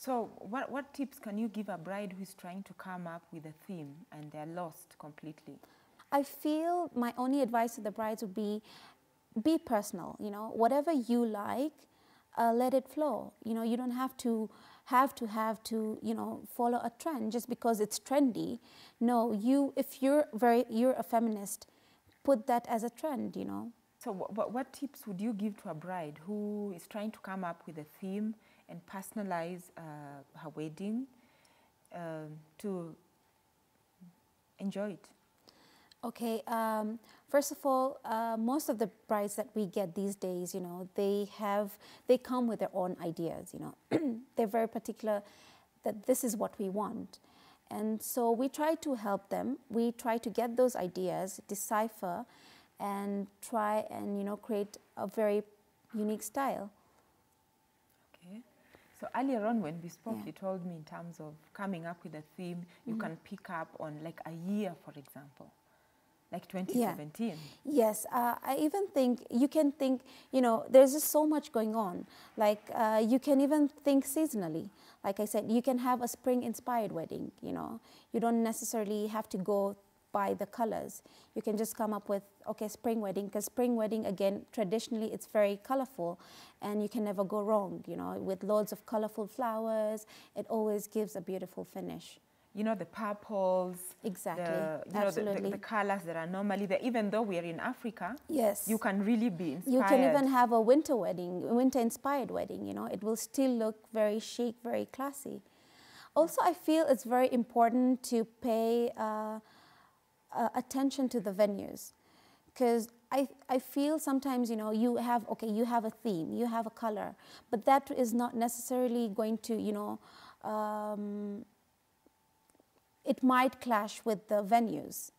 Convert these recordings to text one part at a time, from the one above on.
So what tips can you give a bride who is trying to come up with a theme and they're lost completely? I feel my only advice to the brides would be personal, you know, whatever you like, let it flow. You know, you don't have to, you know, follow a trend just because it's trendy. No, if you're a feminist, put that as a trend, you know. So what tips would you give to a bride who is trying to come up with a theme and personalize her wedding to enjoy it? Okay, first of all, most of the brides that we get these days, you know, they come with their own ideas, you know. They're very particular that this is what we want. And so we try to help them. We try to get those ideas, decipher, and try and, you know, create a very unique style. Okay. So earlier on when we spoke, Yeah. you told me in terms of coming up with a theme, you can pick up on like a year, for example. Like 2017. Yeah. Yes, I even think, you can think, you know, there's just so much going on. Like you can even think seasonally. Like I said, you can have a spring-inspired wedding, you know. You don't necessarily have to go by the colors. You can just come up with, okay, spring wedding, because spring wedding, again, traditionally, it's very colorful, and you can never go wrong, you know, with loads of colorful flowers. It always gives a beautiful finish. You know, the purples, exactly, the colors that are normally there, even though we are in Africa, yes, you can really be inspired. You can even have a winter wedding, winter-inspired wedding, you know, it will still look very chic, very classy. Also, I feel it's very important to pay attention to the venues, because I feel sometimes, you know, you have a theme, you have a color, but that is not necessarily going to, you know, it might clash with the venues,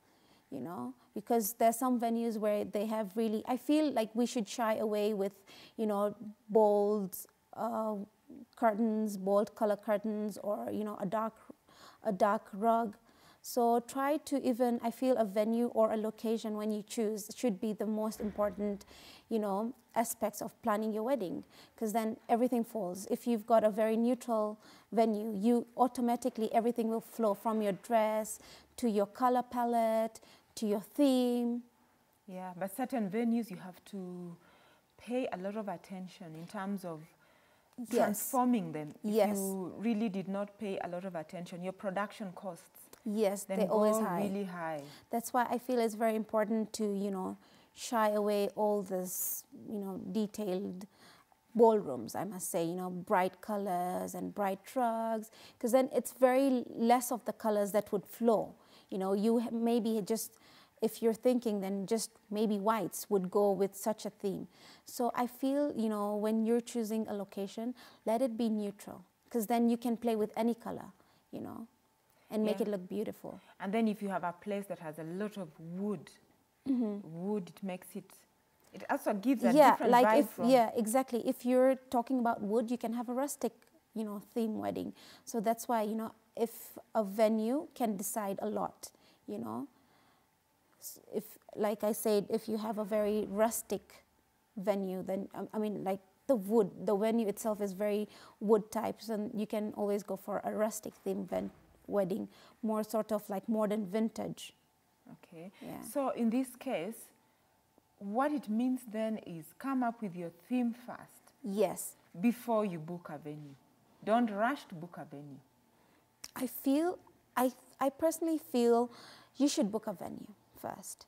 you know, because there's some venues where they have really, I feel like we should shy away with, you know, bold curtains, bold color curtains, or, you know, a dark rug. So try to even, I feel a venue or a location when you choose should be the most important, you know, aspects of planning your wedding, because then everything falls. If you've got a very neutral venue, you automatically, everything will flow from your dress to your color palette to your theme. Yeah, but certain venues you have to pay a lot of attention in terms of transforming them. If you really did not pay a lot of attention, your production costs. Yes, then they're always high. Really high. That's why I feel it's very important to, you know, shy away all this, you know, detailed ballrooms, I must say, you know, bright colors and bright rugs, because then it's very less of the colors that would flow. You know, you maybe just, if you're thinking, then just maybe whites would go with such a theme. So I feel, you know, when you're choosing a location, let it be neutral, because then you can play with any color, you know, and make it look beautiful. And then if you have a place that has a lot of wood, it makes it, it also gives a different vibe from. Yeah, exactly. If you're talking about wood, you can have a rustic, you know, theme wedding. So that's why, you know, if a venue can decide a lot, you know. If, like I said, if you have a very rustic venue, then, I mean, like the wood, the venue itself is very wood types, and you can always go for a rustic theme wedding, more sort of like modern vintage. Okay. Yeah. So in this case, what it means then is come up with your theme first. Yes. Before you book a venue. Don't rush to book a venue. I personally feel you should book a venue first.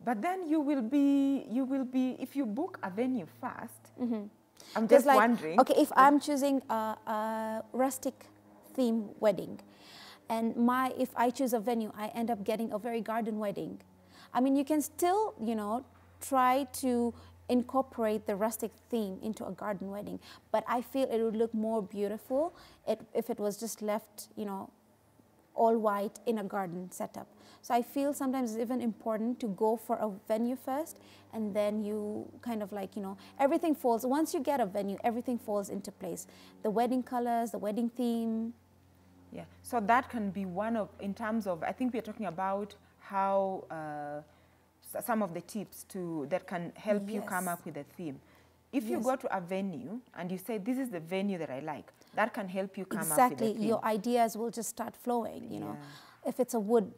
But then you will be, if you book a venue first, I'm just wondering. Okay, if I'm choosing a rustic theme wedding, and if I choose a venue, I end up getting a very garden wedding. I mean, you can still, you know, try to incorporate the rustic theme into a garden wedding, but I feel it would look more beautiful if it was just left, you know, all white in a garden setup. So I feel sometimes it's even important to go for a venue first, and then you kind of like, you know, everything falls. Once you get a venue, everything falls into place. The wedding colors, the wedding theme. Yeah, so that can be one of, in terms of, I think we're talking about how some of the tips that can help you come up with a theme. If you Yes. go to a venue and you say, this is the venue that I like, that can help you come up with Exactly. a theme. Your ideas will just start flowing, you know. Yeah. If it's a wood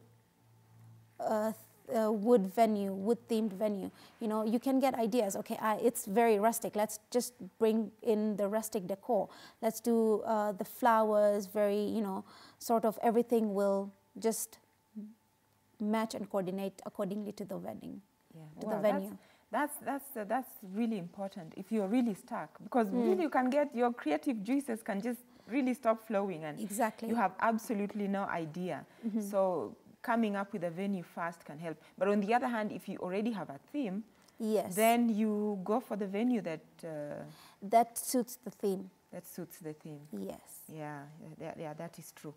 venue, wood-themed venue, you know, you can get ideas. Okay, it's very rustic. Let's just bring in the rustic decor. Let's do the flowers, very, you know, sort of everything will just match and coordinate accordingly to the wedding, to the venue. That's really important if you're really stuck, because really you can get, your creative juices can just really stop flowing, and Exactly. you have absolutely no idea. So coming up with a venue first can help. But on the other hand, if you already have a theme, Yes. then you go for the venue that that suits the theme. that suits the theme. Yes. Yeah, that is true.